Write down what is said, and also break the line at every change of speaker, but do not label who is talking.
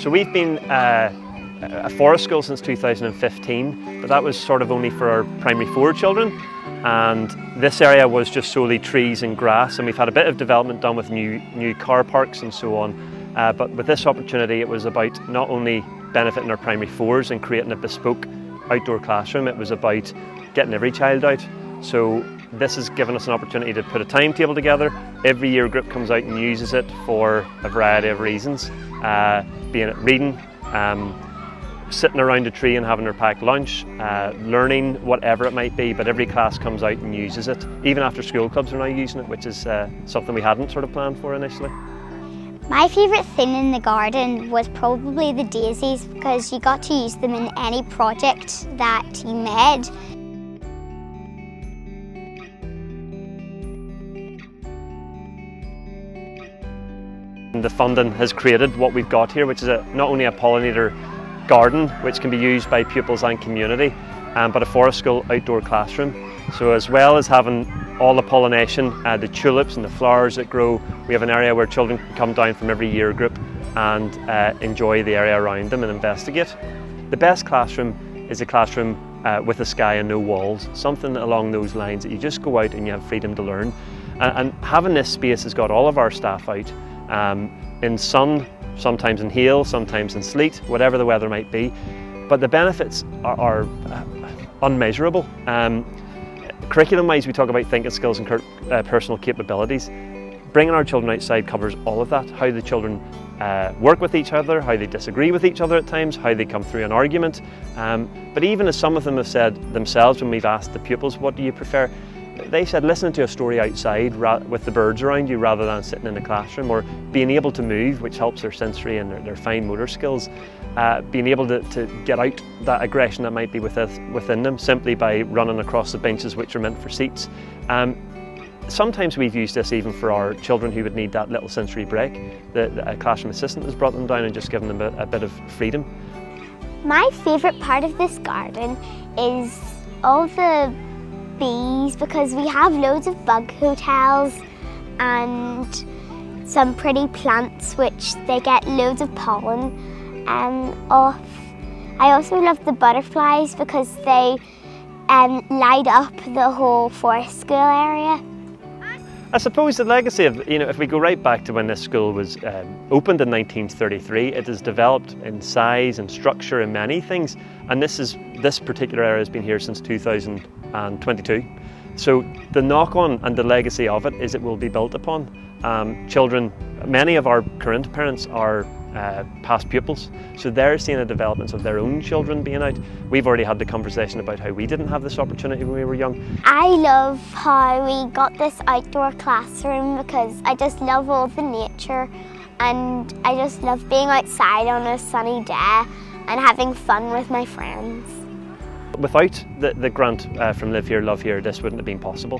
So we've been a forest school since 2015, but that was sort of only for our primary 4 children. And this area was just solely trees and grass, and we've had a bit of development done with new car parks and so on. But with this opportunity, it was about not only benefiting our primary 4s and creating a bespoke outdoor classroom, it was about getting every child out. So this has given us an opportunity to put a timetable together. Every year group comes out and uses it for a variety of reasons, being it reading, sitting around a tree and having their packed lunch, learning, whatever it might be, but every class comes out and uses it. Even after school clubs are now using it, which is something we hadn't sort of planned for initially.
My favourite thing in the garden was probably the daisies, because you got to use them in any project that you made.
The funding has created what we've got here, which is not only a pollinator garden, which can be used by pupils and community, but a forest school outdoor classroom. So as well as having all the pollination, the tulips and the flowers that grow, we have an area where children can come down from every year group and enjoy the area around them and investigate. The best classroom is a classroom with a sky and no walls, something along those lines that you just go out and you have freedom to learn. And having this space has got all of our staff out in sun, sometimes in hail, sometimes in sleet, whatever the weather might be. But the benefits are unmeasurable. Curriculum-wise, we talk about thinking skills and personal capabilities. Bringing our children outside covers all of that. How the children work with each other, how they disagree with each other at times, how they come through an argument. But even as some of them have said themselves when we've asked the pupils, what do you prefer? They said listening to a story outside with the birds around you rather than sitting in a classroom, or being able to move, which helps their sensory and their fine motor skills. Being able to get out that aggression that might be within them simply by running across the benches which are meant for seats. Sometimes we've used this even for our children who would need that little sensory break. A classroom assistant has brought them down and just given them a bit of freedom.
My favourite part of this garden is all the bees, because we have loads of bug hotels and some pretty plants which they get loads of pollen off. I also love the butterflies because they light up the whole forest school area.
I suppose the legacy of, if we go right back to when this school was opened in 1933, it has developed in size and structure and many things, and this particular area has been here since 2022. So the knock-on and the legacy of it is it will be built upon. Children, many of our current parents are past pupils, so they're seeing the developments of their own children being out. We've already had the conversation about how we didn't have this opportunity when we were young.
I love how we got this outdoor classroom because I just love all the nature, and I just love being outside on a sunny day and having fun with my friends.
Without the grant from Live Here, Love Here, this wouldn't have been possible.